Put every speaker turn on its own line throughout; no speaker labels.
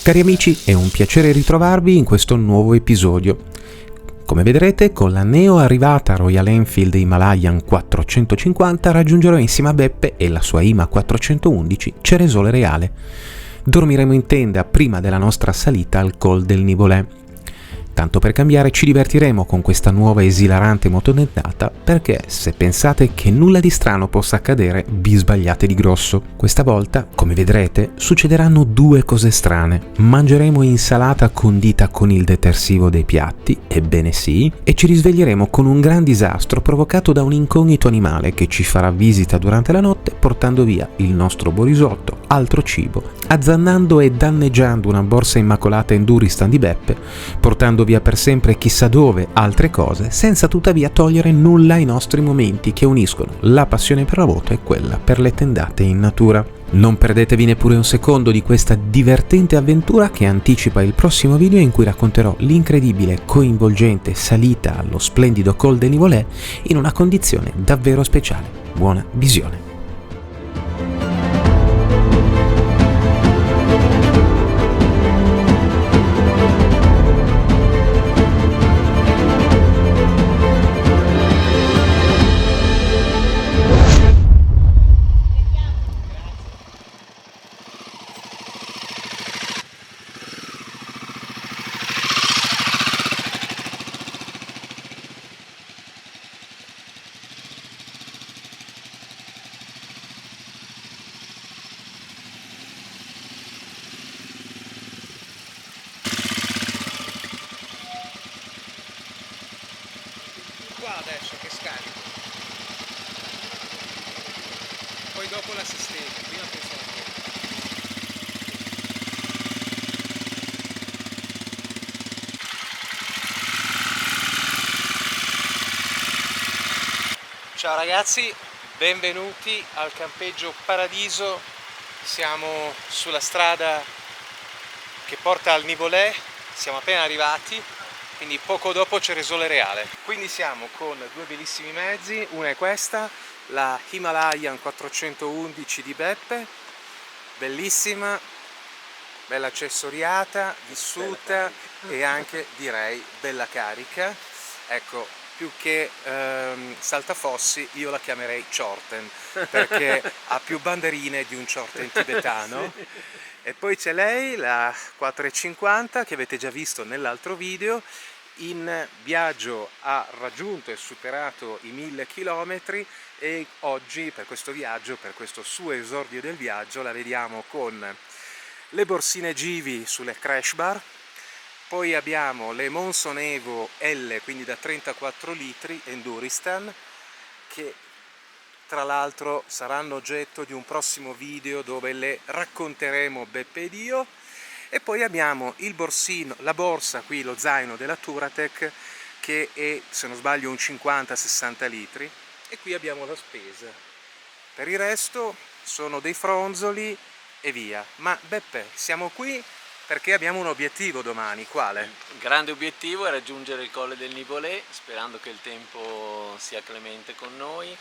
Cari amici, è un piacere ritrovarvi in questo nuovo episodio. Come vedrete, con la neo arrivata Royal Enfield Himalayan 450 raggiungerò insieme a Beppe e la sua Hima 411 Ceresole Reale. Dormiremo in tenda prima della nostra salita al Col del Nivolè. Tanto per cambiare ci divertiremo con questa nuova esilarante mototendata perché se pensate che nulla di strano possa accadere vi sbagliate di grosso. Questa volta, come vedrete, succederanno due cose strane. Mangeremo insalata condita con il detersivo dei piatti, ebbene sì, e ci risveglieremo con un gran disastro provocato da un incognito animale che ci farà visita durante la notte portando via il nostro borisotto, altro cibo, azzannando e danneggiando una borsa immacolata Enduristan di Beppe, portando via per sempre chissà dove altre cose, senza tuttavia togliere nulla ai nostri momenti che uniscono la passione per la moto e quella per le tendate in natura. Non perdetevi neppure un secondo di questa divertente avventura che anticipa il prossimo video in cui racconterò l'incredibile e coinvolgente salita allo splendido Col del Nivolè in una condizione davvero speciale. Buona visione!
Qua adesso che scarico, poi dopo la sistemi, prima penso a quello. Ciao ragazzi, benvenuti al campeggio Paradiso. Siamo sulla strada che porta al Nivolè, siamo appena arrivati, quindi poco dopo Ceresole Reale. Quindi siamo con due bellissimi mezzi, una è questa, la Himalayan 411 di Beppe, bellissima, bella accessoriata, vissuta e anche direi bella carica. Ecco, più che saltafossi io la chiamerei Chorten perché ha più banderine di un Chorten tibetano. E poi c'è lei, la 450, che avete già visto nell'altro video. In viaggio ha raggiunto e superato i 1000 km e oggi per questo viaggio, per questo suo esordio del viaggio, la vediamo con le borsine Givi sulle crash bar. Poi abbiamo le Monson Evo L, quindi da 34 litri Enduristan, che tra l'altro saranno oggetto di un prossimo video dove le racconteremo Beppe ed io. E poi abbiamo il borsino, la borsa qui, lo zaino della Touratech, che è, se non sbaglio, un 50-60 litri. E qui abbiamo la spesa. Per il resto sono dei fronzoli e via. Ma Beppe, siamo qui perché abbiamo un obiettivo domani. Quale?
Il grande obiettivo è raggiungere il Colle del Nivolè, sperando che il tempo sia clemente con noi.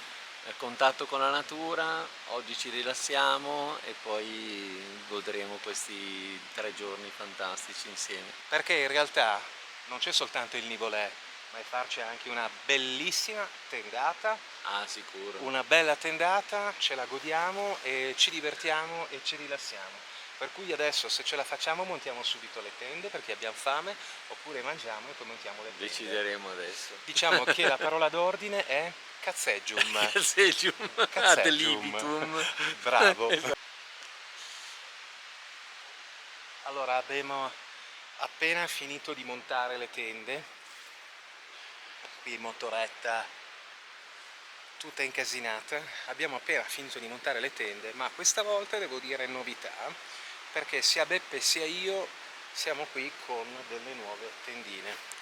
Contatto con la natura, oggi ci rilassiamo e poi godremo questi 3 giorni fantastici insieme.
Perché in realtà non c'è soltanto il Nivolè, ma è farci anche una bellissima tendata.
Ah, sicuro.
Una bella tendata, ce la godiamo e ci divertiamo e ci rilassiamo. Per cui adesso, se ce la facciamo, montiamo subito le tende perché abbiamo fame, oppure mangiamo e poi montiamo le tende.
Decideremo adesso.
Diciamo che la parola d'ordine è cazzeggium.
Cazzeggium. Ad libitum.
Bravo. Allora, abbiamo appena finito di montare le tende. Qui in motoretta tutta incasinata. Abbiamo appena finito di montare le tende, ma questa volta devo dire novità, perché sia Beppe sia io siamo qui con delle nuove tendine.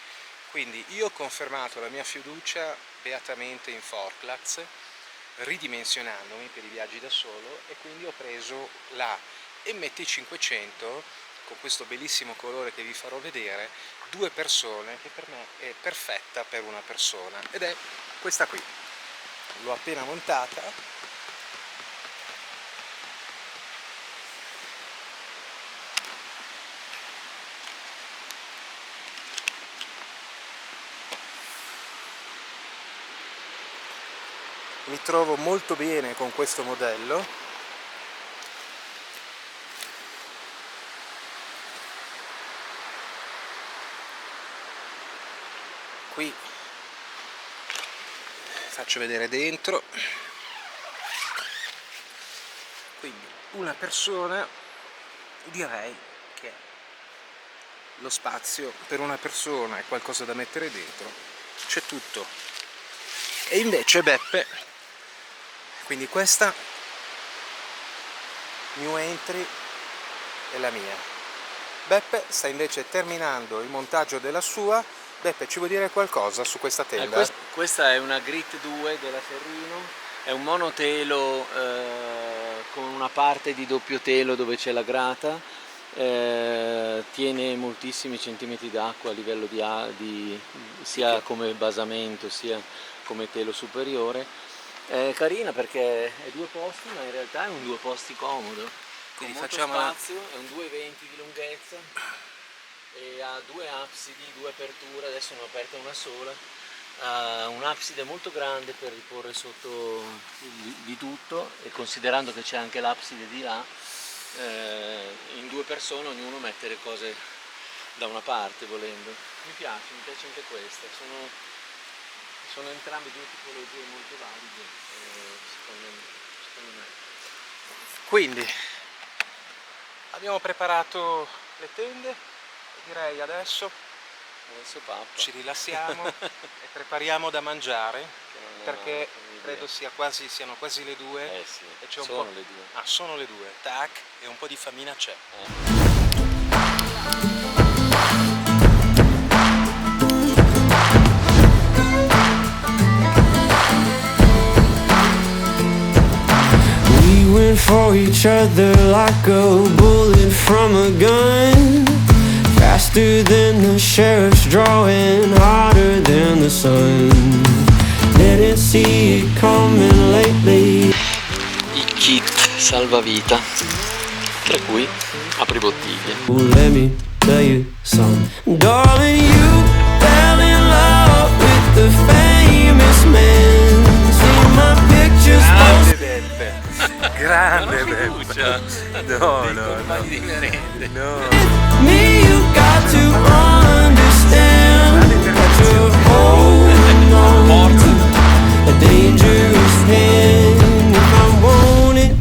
Quindi io ho confermato la mia fiducia beatamente in Forklax, ridimensionandomi per i viaggi da solo, e quindi ho preso la MT500 con questo bellissimo colore che vi farò vedere, 2 persone, che per me è perfetta per una persona, ed è questa qui. L'ho appena montata. mi trovo molto bene con questo modello. Qui faccio vedere dentro. Quindi una persona, direi che lo spazio per una persona è qualcosa da mettere dentro, c'è tutto. E invece Beppe, quindi questa new entry è la mia. Beppe sta invece terminando il montaggio della sua. Beppe, ci vuoi dire qualcosa su questa tenda?
Questa è una Grit 2 della Ferrino, è un monotelo con una parte di doppio telo dove c'è la grata, tiene moltissimi centimetri d'acqua a livello sia come basamento sia come telo superiore. È carina perché è 2 posti, ma in realtà è un 2 posti comodo. Quindi con molto spazio, è un 2,20 di lunghezza e ha 2 absidi, 2 aperture, adesso ne ho aperta una sola. Un'abside molto grande per riporre sotto di tutto, e considerando che c'è anche l'abside di là, in 2 persone ognuno mette le cose da una parte volendo. Mi piace anche questa, sono entrambe 2 tipologie molto valide, secondo me.
Quindi abbiamo preparato le tende, direi adesso
pappa,
ci rilassiamo e prepariamo da mangiare, perché credo siano quasi le 2.
Sì,
e c'è
sono le 2.
Ah, sono le 2, tac, e un po' di famina c'è.
We went for each other like a bullet from a gun, faster than the sheriff's drawing, hotter than the sun. Didn't see it coming lately.
I kit salvavita, tra cui apribottiglie.
Let me tell you something, darling, you fell in love with the famous man. See my pictures
Grande Beppe, grande Beppe. No.
me, you got to understand that you're holding on to a dangerous hand. If I want it,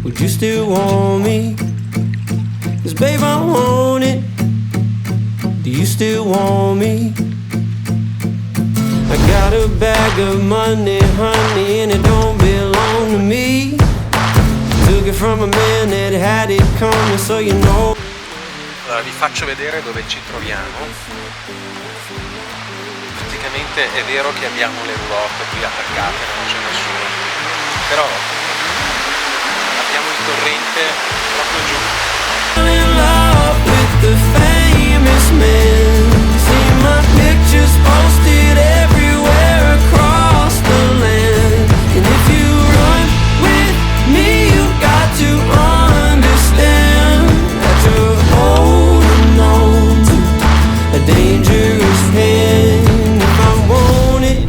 would you still want me? 'Cause babe, I want it. Do you still want me? I got a bag of money, honey, and it don't belong to me. Took it from a man that had it coming, so you know.
Allora vi faccio vedere dove ci troviamo. Praticamente è vero che abbiamo le ruote qui attaccate, non c'è nessuno, però abbiamo il torrente proprio giù.
In love with the famous man. See my pictures posted everywhere across the land. And if you run with me, you got to understand that you're holding on to a dangerous hand. If I want it,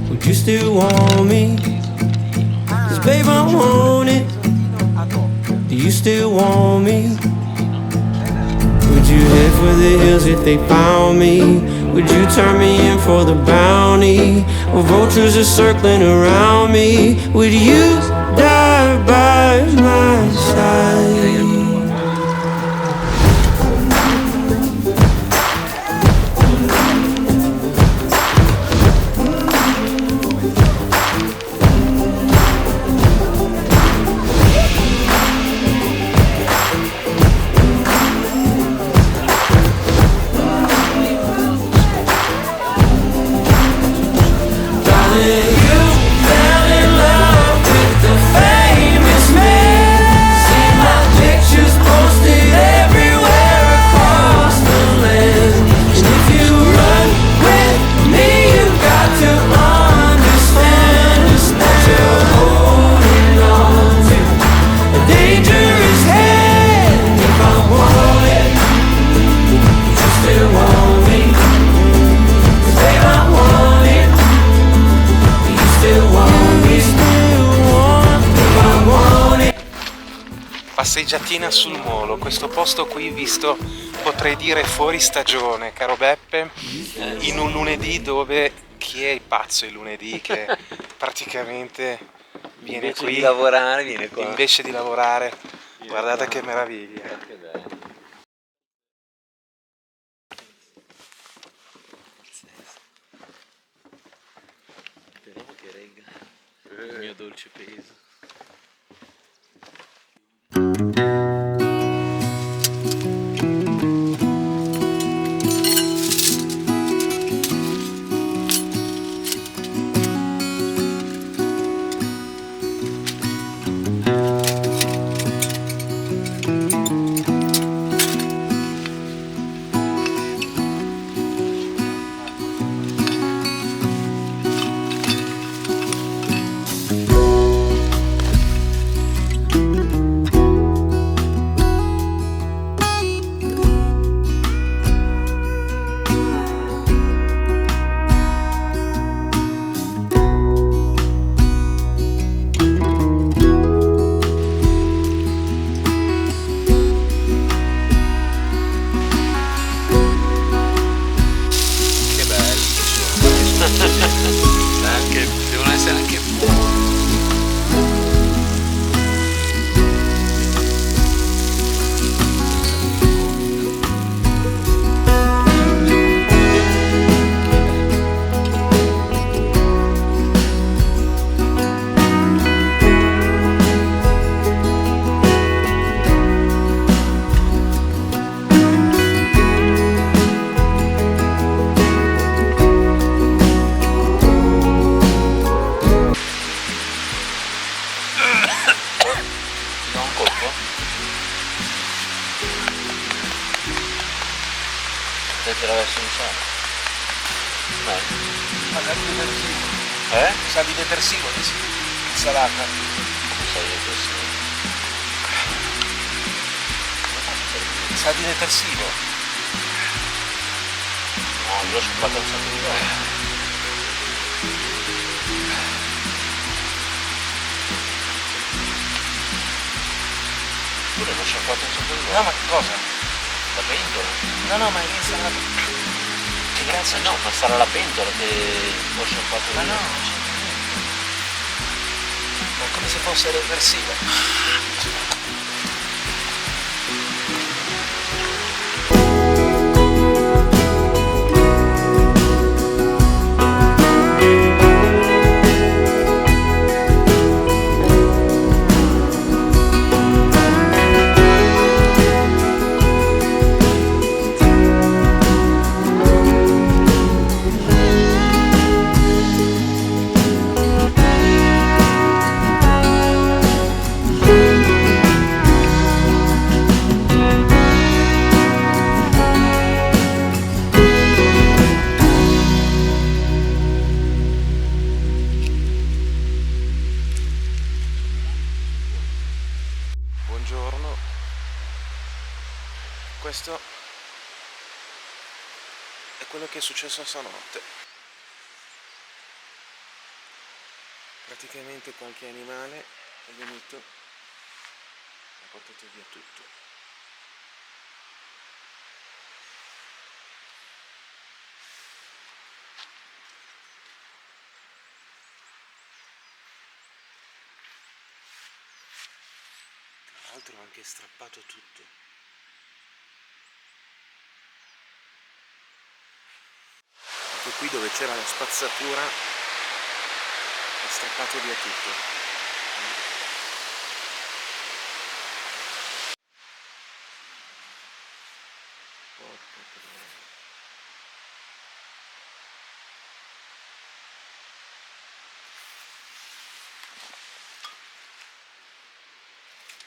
would you still want me? 'Cause babe, I want it. Do you still want me? Would you head for the hills if they found me? Would you turn me in for the bounty? Or vultures are circling around me? Would you die by my side? Darling, you fell in love with the famous man.
Passeggiatina sul molo, questo posto qui visto potrei dire fuori stagione, caro Beppe, in un lunedì dove chi è il pazzo il lunedì che praticamente viene
Invece
qui
di lavorare viene qua.
invece di lavorare, guardate
qua.
che meraviglia.
Che bello. Speriamo che regga il mio dolce peso. Devono essere anche buoni. Do un colpo? Perché l'avessi iniziato? No.
Sa di detersivo, insalata.
Sai che questo.
Sa di detersivo.
No, io ho scopato un sacco di volte. Pure l'ho sciacquato un sacco di volte.
No, ma che cosa?
La pentola?
No, ma è l'insalata.
Che cazzo no, ma sarà la pentola che ho sciacquato
Ma
io.
no, non c'entra niente. Ma è come se fosse reversivo. Buongiorno, questo è quello che è successo stanotte. Praticamente qualche animale è venuto e ha portato via tutto. Tra l'altro ha anche strappato tutto. Ecco qui dove c'era la spazzatura ha strappato via tutto. Porca troia.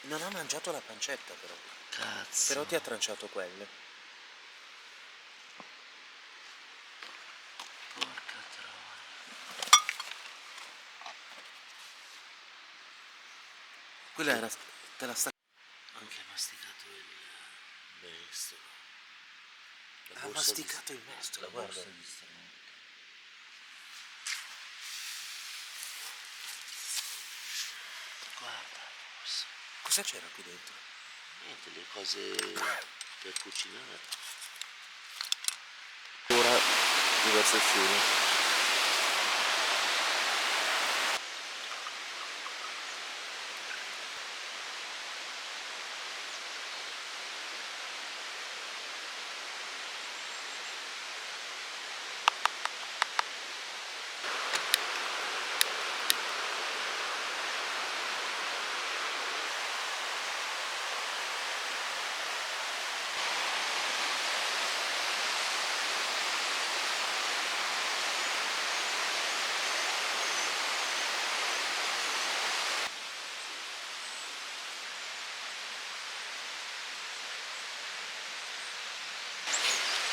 Non ha mangiato la pancetta però.
Cazzo.
Però ti ha tranciato quelle.
Porca troia.
Quella era, te la sta...
Anche masticato il mestolo. La
Ha
borsa
masticato il
la
mestolo,
borsa
guarda.
di strumento. Guarda la borsa.
Cosa c'era qui dentro?
Niente, le cose per cucinare. Ora diverse azioni.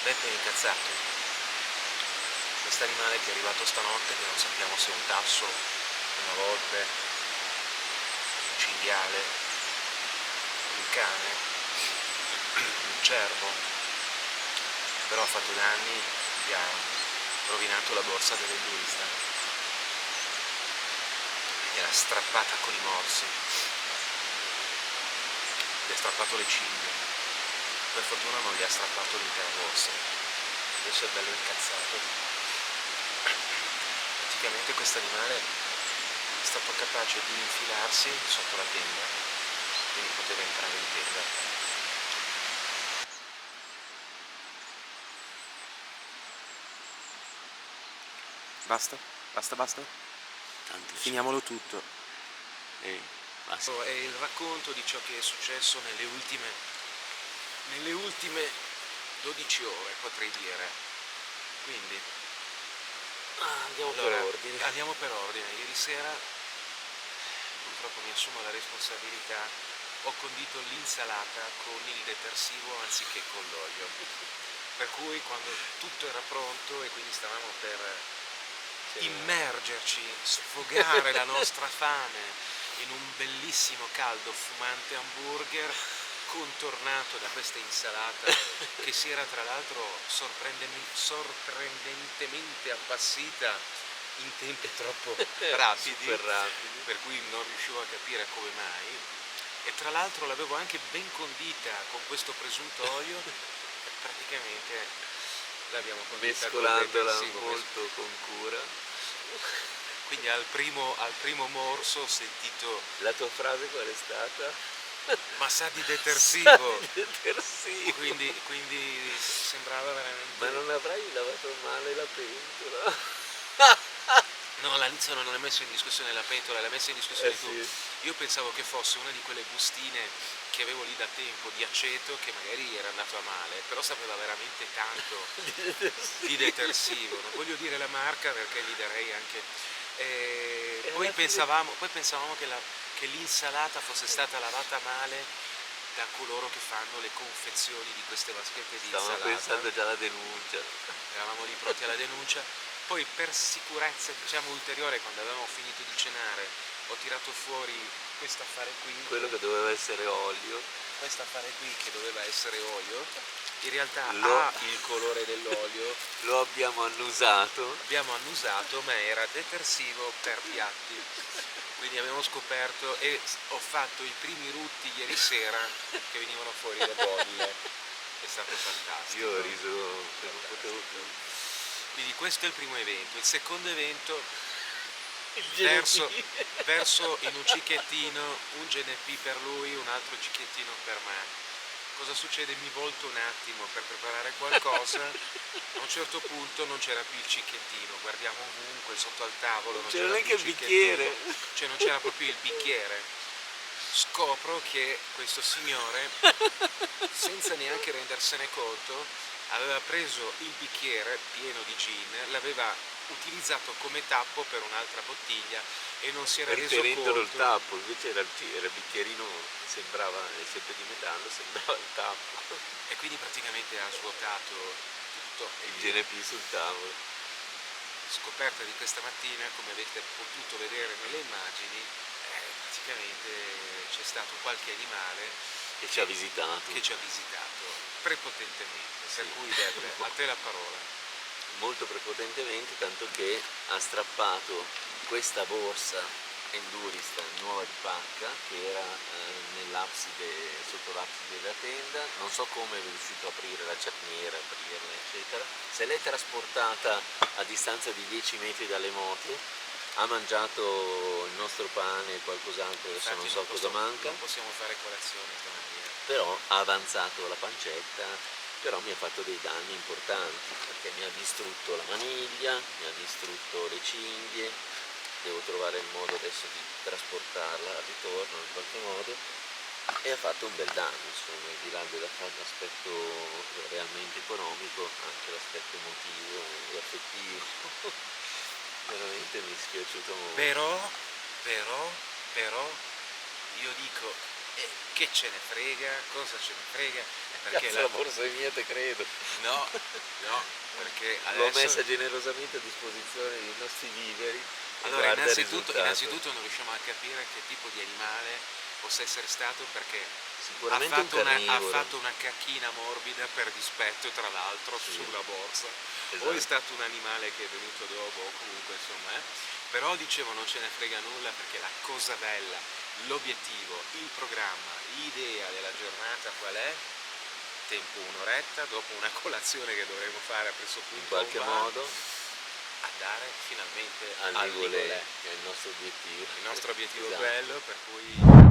Beppe è incazzato. Quest'animale che è arrivato stanotte, che non sappiamo se è un tasso, una volpe, un cinghiale, un cane, un cervo, però ha fatto danni, gli ha rovinato la borsa dell'Enduristan, gliel'ha strappata con i morsi, gli ha strappato le cinghie. Per fortuna non gli ha strappato l'intera borsa, adesso è bello incazzato. Praticamente quest'animale è stato capace di infilarsi sotto la tenda, quindi poteva entrare in tenda. Basta? Basta?
Tanto
Finiamolo tutto.
basta.
È il racconto di ciò che è successo nelle ultime 12 ore, potrei dire. Quindi
Andiamo
allora,
per ordine.
andiamo per ordine. Ieri sera, purtroppo mi assumo la responsabilità, ho condito l'insalata con il detersivo anziché con l'olio. Per cui quando tutto era pronto e quindi stavamo per immergerci, sfogare la nostra fame in un bellissimo caldo fumante hamburger contornato da questa insalata che si era tra l'altro sorprendentemente appassita in tempi troppo rapidi,
Super rapidi.
per cui non riuscivo a capire come mai, e tra l'altro l'avevo anche ben condita con questo presunto olio. Praticamente l'abbiamo condita col
Mescolandola
detersivo,
molto con cura.
quindi al primo morso ho sentito
La tua frase qual è stata?
ma sa di
Sa
detersivo,
di detersivo.
quindi sembrava veramente...
Ma non avrai lavato male la pentola?
No, all'inizio non hai messo in discussione la pentola, l'hai messa in discussione tu.
Sì.
Io pensavo che fosse una di quelle bustine che avevo lì da tempo di aceto che magari era andato a male, però sapeva veramente tanto di detersivo. Non voglio dire la marca perché gli darei anche... Poi pensavamo che l'insalata fosse stata lavata male da coloro che fanno le confezioni di queste vaschette di
Stavamo
insalata.
pensando già alla denuncia.
Eravamo lì pronti alla denuncia. Poi per sicurezza ulteriore, quando avevamo finito di cenare, ho tirato fuori questo affare qui,
Quello che doveva essere olio.
questo affare qui che doveva essere olio, in realtà
Lo-
ha il colore dell'olio,
Lo abbiamo annusato.
ma era detersivo per piatti. Quindi abbiamo scoperto e ho fatto i primi rutti ieri sera che venivano fuori da bolle. È stato fantastico.
Io ho riso che non potevo più.
Quindi questo è il primo evento. Il secondo evento,
Il
verso in un cicchettino, un GNP per lui, un altro cicchettino per me. Cosa succede? Mi volto un attimo per preparare qualcosa, a un certo punto non c'era più il cicchettino, guardiamo ovunque, sotto al tavolo, non
C'era
c'era
neanche
più
il bicchiere.
cioè non c'era proprio il bicchiere. Scopro che questo signore, senza neanche rendersene conto, aveva preso il bicchiere pieno di gin, l'aveva utilizzato come tappo per un'altra bottiglia e non si era reso
Riferendolo il
conto.
tappo, invece era il bicchierino, sembrava, sempre di metallo, sembrava il tappo.
E quindi praticamente ha svuotato tutto.
Il GNP sul tavolo.
Scoperta di questa mattina, come avete potuto vedere nelle immagini, praticamente c'è stato qualche animale
Che ci ha visitato.
prepotentemente,
Sì.
per cui Beppe, a te la parola.
Molto prepotentemente, tanto che ha strappato questa borsa Endurista nuova di pacca che era sotto l'abside della tenda, non so come è riuscito a aprire la cerniera, aprirla eccetera, se l'è trasportata a distanza di 10 metri dalle moto, ha mangiato il nostro pane e qualcos'altro, adesso non so cosa manca,
non possiamo fare colazione stamattina.
però ha avanzato la pancetta, però mi ha fatto dei danni importanti perché mi ha distrutto la maniglia, mi ha distrutto le cinghie, devo trovare il modo adesso di trasportarla al ritorno in qualche modo, e ha fatto un bel danno, insomma, al di là dell'aspetto realmente economico, anche l'aspetto emotivo e affettivo. Veramente mi è spiaciuto molto.
Però, io dico, che ce ne frega, cosa ce ne frega, perché
Cazzo, la borsa è mia, te credo.
No, perché
L'ho
adesso...
messa generosamente a disposizione dei nostri viveri.
Allora,
Guarda il
innanzitutto non riusciamo a capire che tipo di animale possa essere stato, perché
sicuramente
ha
un carnivoro.
fatto una cacchina morbida per dispetto, tra l'altro,
Sì.
sulla borsa,
Esatto.
o è stato un animale che è venuto dopo, o comunque insomma, però dicevo non ce ne frega nulla, perché la cosa bella, l'obiettivo, il programma, l'idea della giornata qual è? Tempo un'oretta, dopo una colazione che dovremo fare a pressoché
In qualche modo
andare finalmente
al
al
Nivolè,
Nivolè.
che è il nostro obiettivo.
Il nostro obiettivo
Esatto.
è quello, per cui